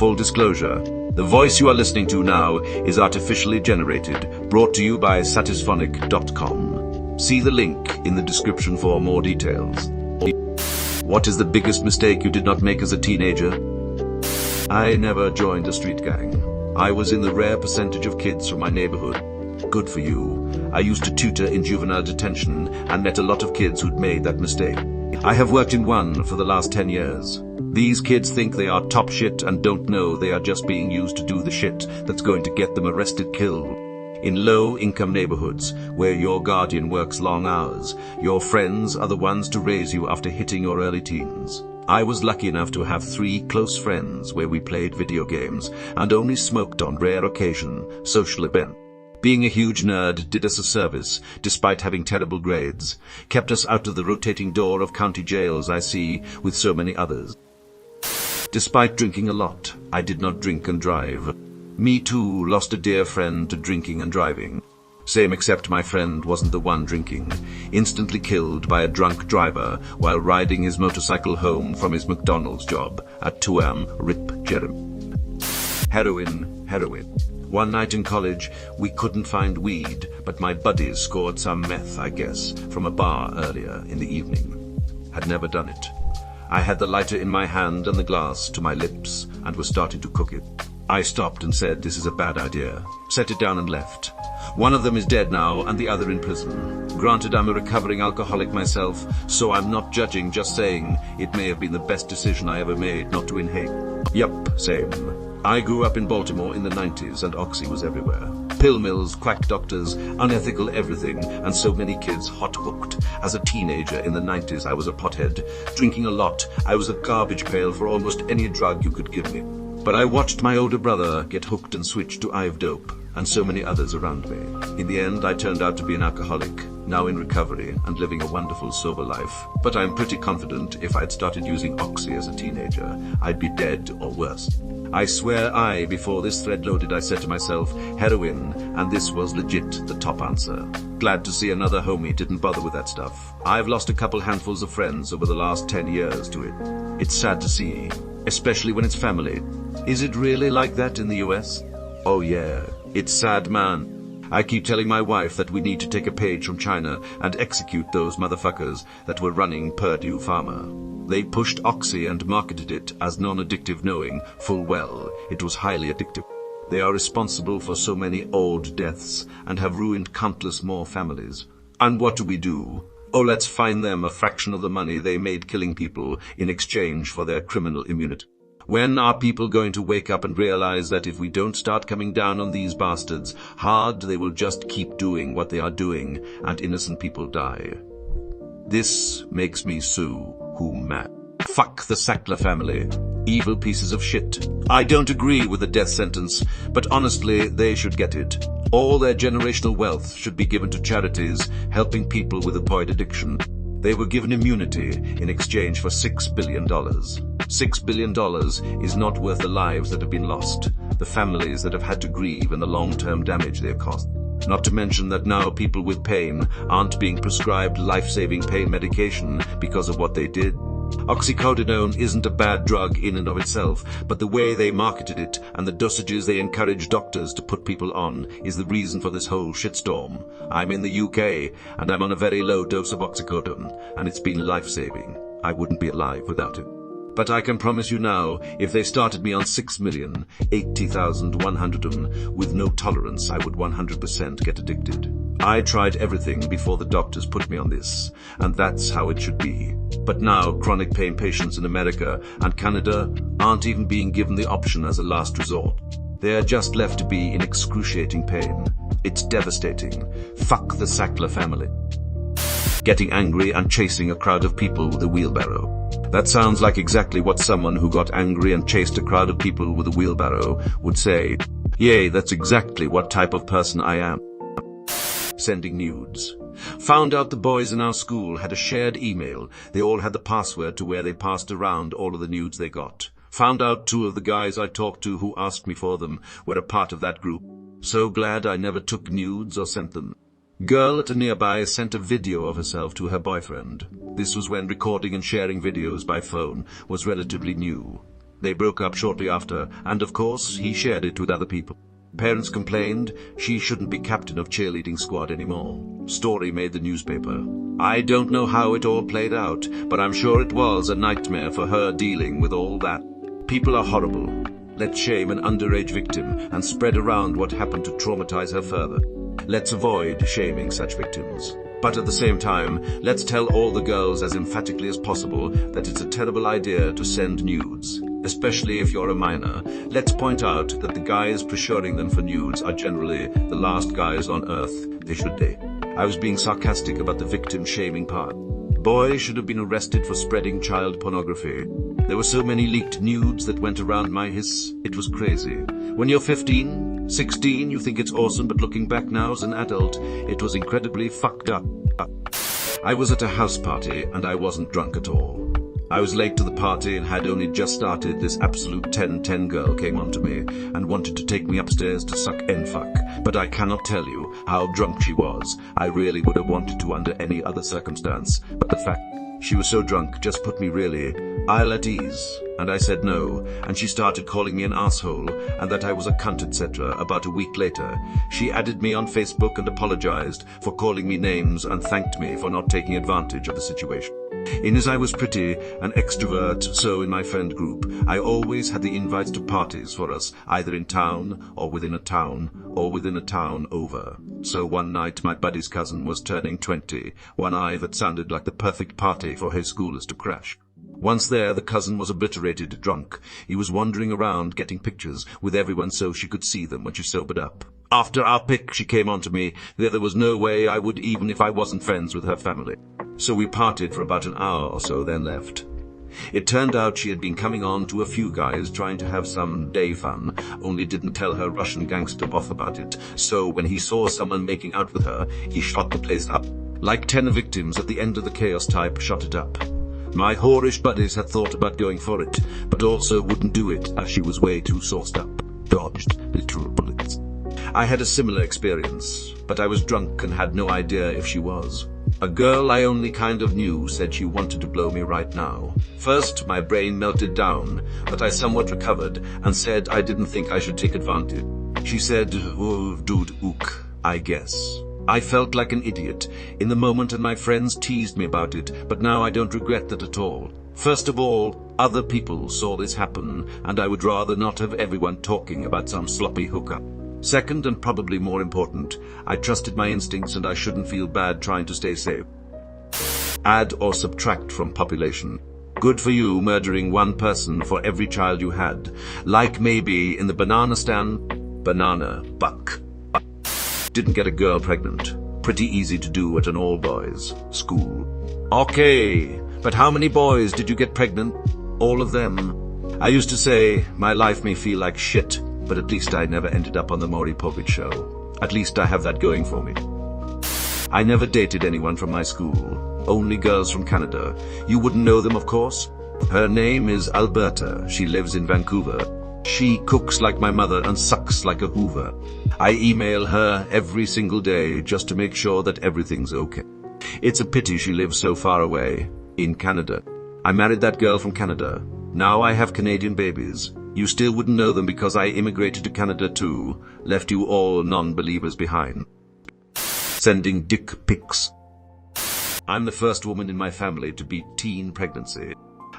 Full disclosure, the voice you are listening to now is artificially generated, brought to you by satisphonic.com. See the link in the description for more details. What is the biggest mistake you did not make as a teenager? I never joined a street gang. I was in the rare percentage of kids from my neighborhood. Good for you. I used to tutor in juvenile detention and met a lot of kids who'd made that mistake. I have worked in one for the last 10 years. These kids think they are top shit and don't know they are just being used to do the shit that's going to get them arrested, killed. In low-income neighborhoods, where your guardian works long hours, your friends are the ones to raise you after hitting your early teens. I was lucky enough to have 3 close friends where we played video games and only smoked on rare occasion, social events. Being a huge nerd did us a service, despite having terrible grades, kept us out of the rotating door of county jails I see with so many others. Despite drinking a lot, I did not drink and drive. Me too lost a dear friend to drinking and driving. Same except my friend wasn't the one drinking, instantly killed by a drunk driver while riding his motorcycle home from his McDonald's job at 2 a.m. Rip Jeremy. Heroin. One night in college, we couldn't find weed, but my buddies scored some meth, I guess, from a bar earlier in the evening. Had never done it. I had the lighter in my hand and the glass to my lips and was starting to cook it. I stopped and said, "This is a bad idea." Set it down and left. One of them is dead now and the other in prison. Granted, I'm a recovering alcoholic myself, so I'm not judging, just saying it may have been the best decision I ever made not to inhale. Yup, same. I grew up in Baltimore in the 90s and Oxy was everywhere. Pill mills, quack doctors, unethical everything, and so many kids hot hooked. As a teenager in the 90s, I was a pothead. Drinking a lot, I was a garbage pail for almost any drug you could give me. But I watched my older brother get hooked and switch to Ive dope, and so many others around me. In the end, I turned out to be an alcoholic, now in recovery and living a wonderful sober life. But I'm pretty confident if I'd started using Oxy as a teenager, I'd be dead or worse. I swear before this thread loaded, I said to myself, heroin, and this was legit the top answer. Glad to see another homie didn't bother with that stuff. I've lost a couple handfuls of friends over the last 10 years to it. It's sad to see, especially when it's family. Is it really like that in the US? Oh yeah, it's sad, man. I keep telling my wife that we need to take a page from China and execute those motherfuckers that were running Purdue Pharma. They pushed Oxy and marketed it as non-addictive, knowing full well it was highly addictive. They are responsible for so many old deaths and have ruined countless more families. And what do? Oh, let's fine them a fraction of the money they made killing people in exchange for their criminal immunity. When are people going to wake up and realize that if we don't start coming down on these bastards hard, they will just keep doing what they are doing and innocent people die? This makes me sue whom mad. Fuck the Sackler family. Evil pieces of shit. I don't agree with the death sentence, but honestly, they should get it. All their generational wealth should be given to charities helping people with opioid addiction. They were given immunity in exchange for $6 billion. $6 billion is not worth the lives that have been lost, the families that have had to grieve, and the long-term damage they have caused. Not to mention that now people with pain aren't being prescribed life-saving pain medication because of what they did. Oxycodone isn't a bad drug in and of itself, but the way they marketed it and the dosages they encourage doctors to put people on is the reason for this whole shitstorm. I'm in the UK, and I'm on a very low dose of oxycodone, and it's been life-saving. I wouldn't be alive without it. But I can promise you now, if they started me on 6,080,100 with no tolerance, I would 100% get addicted. I tried everything before the doctors put me on this, and that's how it should be. But now chronic pain patients in America and Canada aren't even being given the option as a last resort. They are just left to be in excruciating pain. It's devastating. Fuck the Sackler family. Getting angry and chasing a crowd of people with a wheelbarrow. That sounds like exactly what someone who got angry and chased a crowd of people with a wheelbarrow would say. Yay, that's exactly what type of person I am. Sending nudes. Found out the boys in our school had a shared email. They all had the password to where they passed around all of the nudes they got. Found out 2 of the guys I talked to who asked me for them were a part of that group. So glad I never took nudes or sent them. Girl at a nearby sent a video of herself to her boyfriend. This was when recording and sharing videos by phone was relatively new. They broke up shortly after, and of course, he shared it with other people. Parents complained she shouldn't be captain of cheerleading squad anymore. Story made the newspaper. I don't know how it all played out, but I'm sure it was a nightmare for her dealing with all that. People are horrible. Let's shame an underage victim and spread around what happened to traumatize her further. Let's avoid shaming such victims. But at the same time, let's tell all the girls as emphatically as possible that it's a terrible idea to send nudes, especially if you're a minor. Let's point out that the guys pressuring them for nudes are generally the last guys on earth. They should be. I was being sarcastic about the victim shaming part. Boy should have been arrested for spreading child pornography. There were so many leaked nudes that went around my hiss, it was crazy. When you're 15, 16, you think it's awesome, but looking back now as an adult, it was incredibly fucked up. I was at a house party and I wasn't drunk at all. I was late to the party and had only just started. This absolute 10-10 girl came on to me and wanted to take me upstairs to suck n-fuck, but I cannot tell you how drunk she was. I really would have wanted to under any other circumstance, but the fact she was so drunk just put me really ill at ease, and I said no, and she started calling me an asshole and that I was a cunt, etc. About a week later, she added me on Facebook and apologized for calling me names and thanked me for not taking advantage of the situation. In as I was pretty an extrovert, so in my friend group, I always had the invites to parties for us, either in town or within a town over. So one night my buddy's cousin was turning 20, one eye that sounded like the perfect party for his schoolers to crash. Once there, the cousin was obliterated drunk. He was wandering around getting pictures with everyone so she could see them when she sobered up. After our pic, she came on to me that there was no way I would, even if I wasn't friends with her family. So we parted for about an hour or so, then left. It turned out she had been coming on to a few guys trying to have some day fun, only didn't tell her Russian gangster boss about it. So when he saw someone making out with her, he shot the place up. Like 10 victims at the end of the chaos type shot it up. My whorish buddies had thought about going for it, but also wouldn't do it as she was way too sauced up. Dodged literal bullets. I had a similar experience, but I was drunk and had no idea if she was. A girl I only kind of knew said she wanted to blow me right now. First, my brain melted down, but I somewhat recovered and said I didn't think I should take advantage. She said, "Oh, dude, ook, I guess." I felt like an idiot in the moment and my friends teased me about it, but now I don't regret that at all. First of all, other people saw this happen, and I would rather not have everyone talking about some sloppy hookup. Second, and probably more important, I trusted my instincts and I shouldn't feel bad trying to stay safe. Add or subtract from population. Good for you murdering one person for every child you had. Like maybe in the banana stand, banana buck. Didn't get a girl pregnant. Pretty easy to do at an all-boys school. Okay, but how many boys did you get pregnant? All of them. I used to say, my life may feel like shit, but at least I never ended up on the Maury Povich show. At least I have that going for me. I never dated anyone from my school. Only girls from Canada. You wouldn't know them, of course. Her name is Alberta. She lives in Vancouver. She cooks like my mother and sucks like a Hoover. I email her every single day just to make sure that everything's okay. It's a pity she lives so far away, in Canada. I married that girl from Canada. Now I have Canadian babies. You still wouldn't know them because I immigrated to Canada too, left you all non-believers behind. Sending dick pics. I'm the first woman in my family to beat teen pregnancy.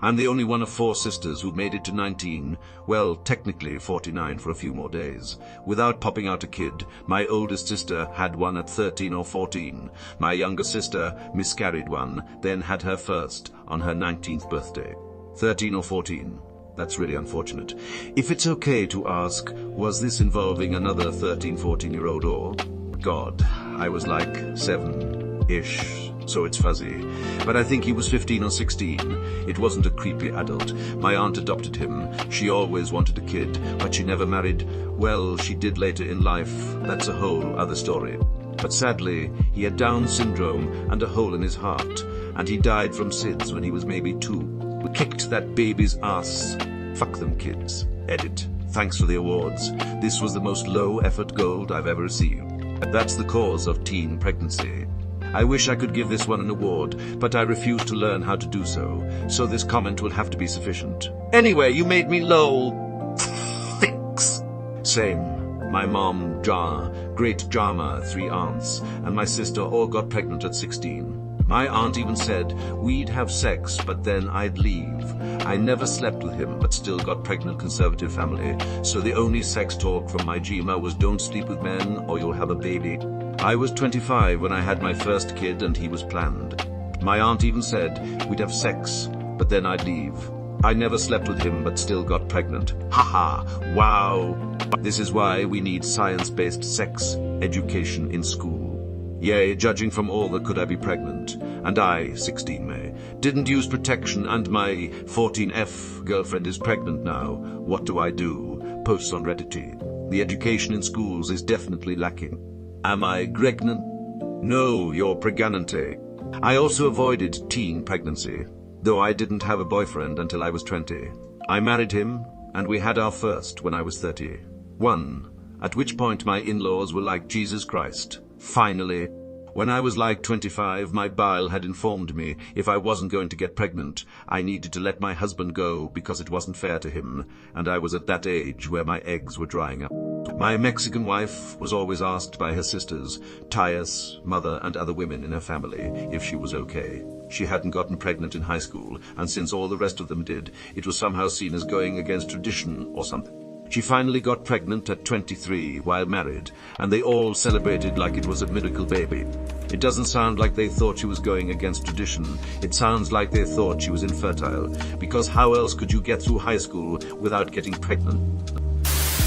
I'm the only one of 4 sisters who made it to 19, well, technically 49 for a few more days, without popping out a kid. My oldest sister had one at 13 or 14. My younger sister miscarried one, then had her first on her 19th birthday. 13 or 14. That's really unfortunate. If it's okay to ask, was this involving another 13, 14-year-old or? God, I was like 7-ish. So it's fuzzy. But I think he was 15 or 16. It wasn't a creepy adult. My aunt adopted him. She always wanted a kid, but she never married. Well, she did later in life. That's a whole other story. But sadly, he had Down syndrome and a hole in his heart, and he died from SIDS when he was maybe 2. We kicked that baby's ass. Fuck them kids. Edit. Thanks for the awards. This was the most low-effort gold I've ever received. That's the cause of teen pregnancy. I wish I could give this one an award, but I refuse to learn how to do so this comment will have to be sufficient. Anyway, you made me lol. Thanks. Same. My mom, great Jama, 3 aunts, and my sister all got pregnant at 16. My aunt even said we'd have sex, but then I'd leave. I never slept with him, but still got pregnant. Conservative family. So the only sex talk from my Jima was don't sleep with men or you'll have a baby. I was 25 when I had my first kid and he was planned. My aunt even said we'd have sex, but then I'd leave. I never slept with him, but still got pregnant. Haha, wow. This is why we need science-based sex education in school. Yea, judging from all that could I be pregnant. And I, 16 May, didn't use protection and my 14F girlfriend is pregnant now. What do I do? Posts on Reddit. The education in schools is definitely lacking. Am I pregnant? No, you're pregnante. I also avoided teen pregnancy, though I didn't have a boyfriend until I was 20. I married him, and we had our first when I was 31, at which point my in-laws were like, Jesus Christ. Finally, when I was like 25, my bile had informed me if I wasn't going to get pregnant, I needed to let my husband go because it wasn't fair to him, and I was at that age where my eggs were drying up. My Mexican wife was always asked by her sisters, Tias, mother, and other women in her family if she was okay. She hadn't gotten pregnant in high school, and since all the rest of them did, it was somehow seen as going against tradition or something. She finally got pregnant at 23 while married, and they all celebrated like it was a miracle baby. It doesn't sound like they thought she was going against tradition. It sounds like they thought she was infertile, because how else could you get through high school without getting pregnant?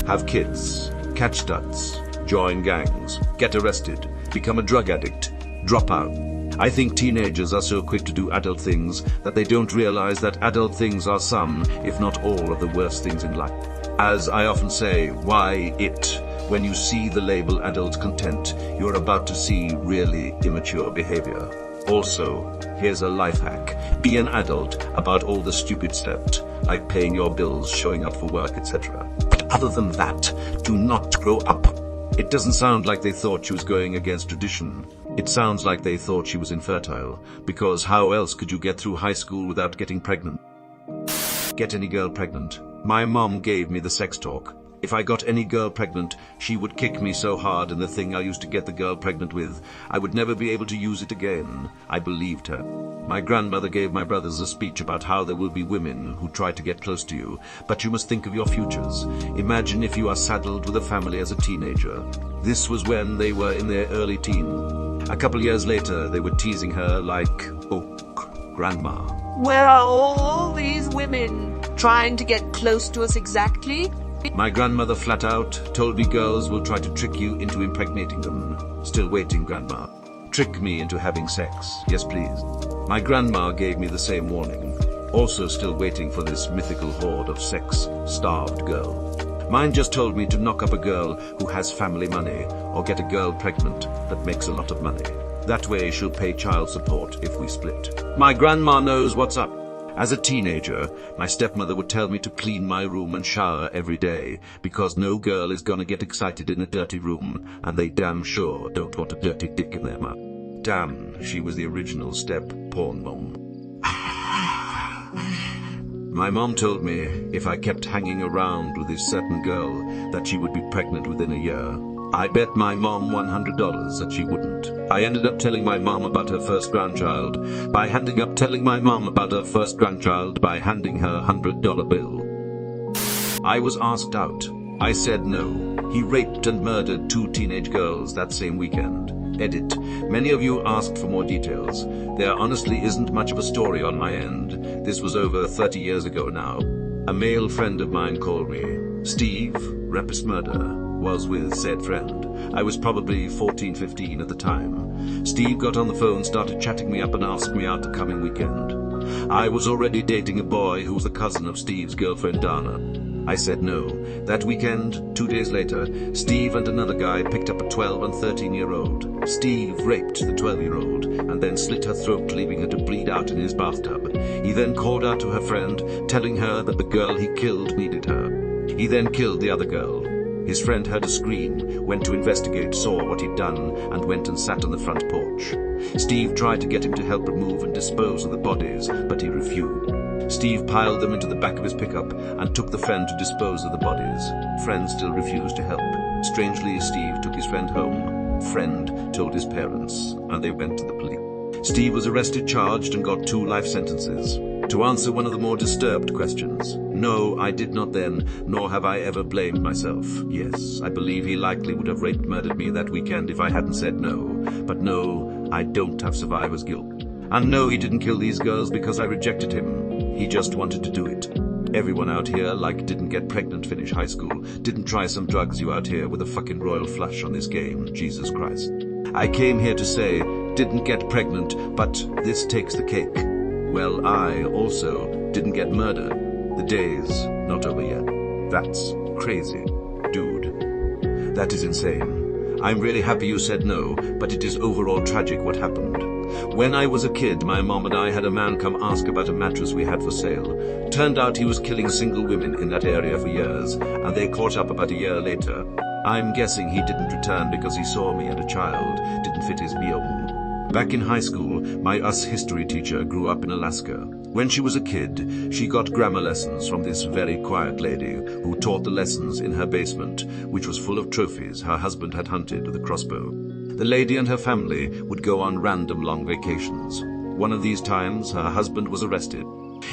Have kids, catch studs, join gangs, get arrested, become a drug addict, drop out. I think teenagers are so quick to do adult things that they don't realize that adult things are some, if not all, of the worst things in life. As I often say, why it? When you see the label adult content, you're about to see really immature behavior. Also, here's a life hack. Be an adult about all the stupid stuff, like paying your bills, showing up for work, etc. But other than that, do not grow up. It doesn't sound like they thought she was going against tradition. It sounds like they thought she was infertile, because how else could you get through high school without getting pregnant? Get any girl pregnant. My mom gave me the sex talk. If I got any girl pregnant, she would kick me so hard in the thing I used to get the girl pregnant with, I would never be able to use it again. I believed her. My grandmother gave my brothers a speech about how there will be women who try to get close to you, but you must think of your futures. Imagine if you are saddled with a family as a teenager. This was when they were in their early teens. A couple years later, they were teasing her like, oh, grandma. Where are all these women trying to get close to us exactly? My grandmother flat out told me girls will try to trick you into impregnating them. Still waiting, grandma. Trick me into having sex. Yes, please. My grandma gave me the same warning. Also still waiting for this mythical horde of sex-starved girl. Mine just told me to knock up a girl who has family money or get a girl pregnant that makes a lot of money. That way she'll pay child support if we split. My grandma knows what's up. As a teenager, my stepmother would tell me to clean my room and shower every day, because no girl is gonna get excited in a dirty room, and they damn sure don't want a dirty dick in their mouth. Damn, she was the original step porn mom. My mom told me if I kept hanging around with this certain girl that she would be pregnant within a year. I bet my mom $100 that she wouldn't. I ended up telling my mom about her first grandchild by handing her $100 bill. I was asked out. I said no. He raped and murdered 2 teenage girls that same weekend. Edit. Many of you asked for more details. There honestly isn't much of a story on my end. This was over 30 years ago now. A male friend of mine called me. Steve, rapist murder, was with said friend. I was probably 14, 15 at the time. Steve got on the phone, started chatting me up and asked me out the coming weekend. I was already dating a boy who was the cousin of Steve's girlfriend Dana. I said no. That weekend, 2 days later, Steve and another guy picked up a 12 and 13-year-old. Steve raped the 12-year-old and then slit her throat, leaving her to bleed out in his bathtub. He then called out to her friend, telling her that the girl he killed needed her. He then killed the other girl. His friend heard a scream, went to investigate, saw what he'd done, and went and sat on the front porch. Steve tried to get him to help remove and dispose of the bodies, but he refused. Steve piled them into the back of his pickup and took the friend to dispose of the bodies. Friend still refused to help. Strangely, Steve took his friend home. Friend told his parents, and they went to the police. Steve was arrested, charged, and got 2 life sentences. To answer one of the more disturbed questions, no, I did not then, nor have I ever blamed myself. Yes, I believe he likely would have raped, murdered me that weekend if I hadn't said no. But no, I don't have survivor's guilt. And no, he didn't kill these girls because I rejected him. He just wanted to do it. Everyone out here, like, didn't get pregnant, finish high school, didn't try some drugs, you out here with a fucking royal flush on this game, Jesus Christ. I came here to say, didn't get pregnant, but this takes the cake. Well, I also didn't get murdered. The day's not over yet. That's crazy, dude. That is insane. I'm really happy you said no, but it is overall tragic what happened. When I was a kid, my mom and I had a man come ask about a mattress we had for sale. Turned out he was killing single women in that area for years, and they caught up about a year later. I'm guessing he didn't return because he saw me and a child didn't fit his bill. Back in high school, my history teacher grew up in Alaska. When she was a kid, she got grammar lessons from this very quiet lady who taught the lessons in her basement, which was full of trophies her husband had hunted with a crossbow. The lady and her family would go on random long vacations. One of these times, her husband was arrested.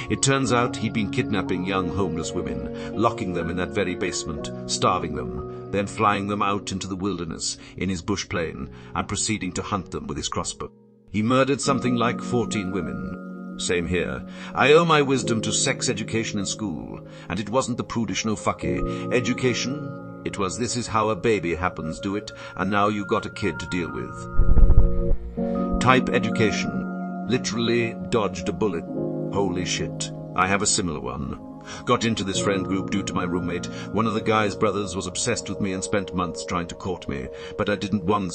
It turns out he'd been kidnapping young homeless women, locking them in that very basement, starving them, then flying them out into the wilderness in his bush plane and proceeding to hunt them with his crossbow. He murdered something like 14 women. Same here. I owe my wisdom to sex education in school, and it wasn't the prudish no fucky education. It was this is how a baby happens, do it, and now you got a kid to deal with. Type education. Literally dodged a bullet. Holy shit. I have a similar one. Got into this friend group due to my roommate. One of the guy's brothers was obsessed with me and spent months trying to court me. But I didn't want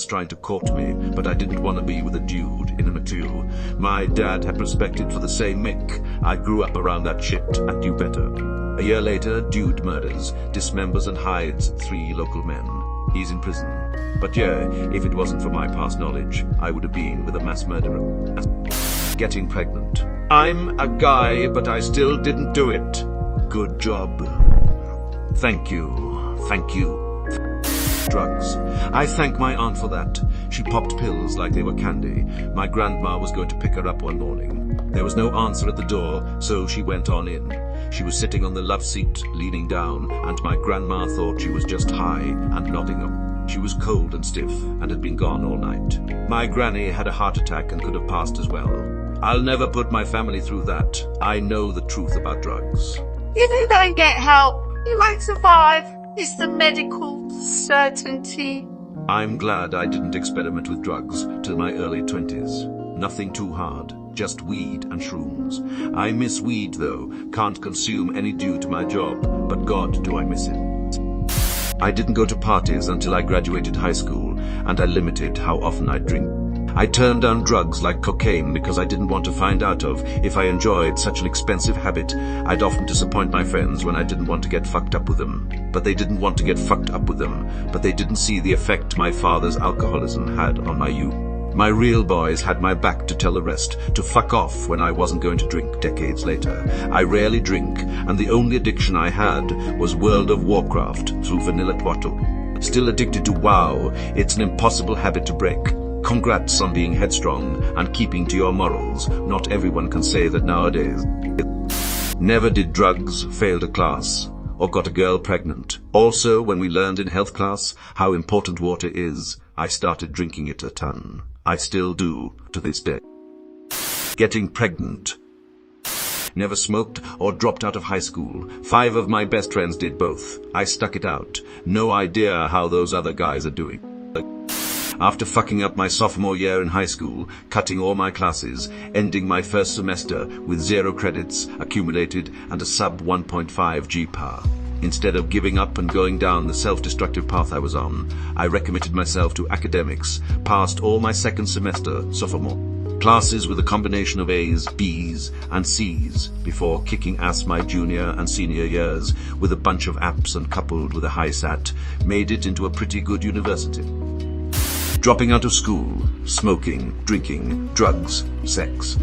to be with a dude in a material. My dad had prospected for the same mick. I grew up around that shit and knew better. A year later, dude murders, dismembers and hides 3 local men. He's in prison. But yeah, if it wasn't for my past knowledge, I would have been with a mass murderer. Getting pregnant. I'm a guy, but I still didn't do it. Good job. Thank you. Thank you. Drugs. I thank my aunt for that. She popped pills like they were candy. My grandma was going to pick her up one morning. There was no answer at the door, so she went on in. She was sitting on the love seat, leaning down, and my grandma thought she was just high and nodding up. She was cold and stiff and had been gone all night. My granny had a heart attack and could have passed as well. I'll never put my family through that. I know the truth about drugs. If you don't get help, you won't survive. It's the medical certainty. I'm glad I didn't experiment with drugs till my early 20s. Nothing too hard, just weed and shrooms. I miss weed though, can't consume any due to my job, but God do I miss it. I didn't go to parties until I graduated high school, and I limited how often I'd drink. I turned down drugs like cocaine because I didn't want to find out of if I enjoyed such an expensive habit. I'd often disappoint my friends when I didn't want to get fucked up with them. But they didn't want to get fucked up with them, but they didn't see the effect my father's alcoholism had on my youth. My real boys had my back to tell the rest to fuck off when I wasn't going to drink decades later. I rarely drink, and the only addiction I had was World of Warcraft through Vanilla Twaddle. Still addicted to WoW, it's an impossible habit to break. Congrats on being headstrong and keeping to your morals. Not everyone can say that nowadays. Never did drugs, failed a class, or got a girl pregnant. Also, when we learned in health class how important water is, I started drinking it a ton. I still do to this day. Getting pregnant. Never smoked or dropped out of high school. 5 of my best friends did both. I stuck it out. No idea how those other guys are doing. After fucking up my sophomore year in high school, cutting all my classes, ending my first semester with 0 credits accumulated and a sub 1.5 GPA. Instead of giving up and going down the self-destructive path I was on, I recommitted myself to academics, passed all my second semester sophomore. Classes with a combination of A's, B's, and C's before kicking ass my junior and senior years with a bunch of apps and coupled with a high sat made it into a pretty good university. Dropping out of school, smoking, drinking, drugs, sex.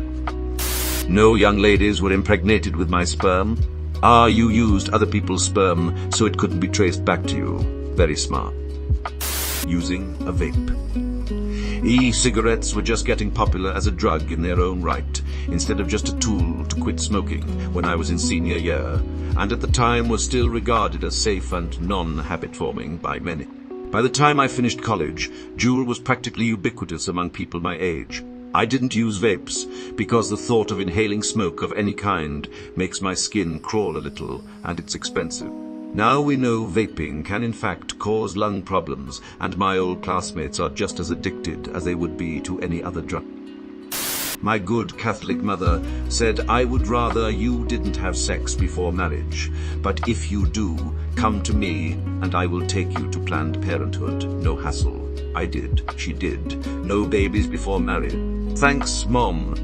No young ladies were impregnated with my sperm. You used other people's sperm so it couldn't be traced back to you. Very smart. Using a vape. E-cigarettes were just getting popular as a drug in their own right, instead of just a tool to quit smoking when I was in senior year, and at the time was still regarded as safe and non-habit forming by many. By the time I finished college, Juul was practically ubiquitous among people my age. I didn't use vapes because the thought of inhaling smoke of any kind makes my skin crawl a little, and it's expensive. Now we know vaping can in fact cause lung problems, and my old classmates are just as addicted as they would be to any other drug. My good Catholic mother said I would rather you didn't have sex before marriage, but if you do, come to me and I will take you to Planned Parenthood. No hassle. I did. She did. No babies before marriage. Thanks, Mom.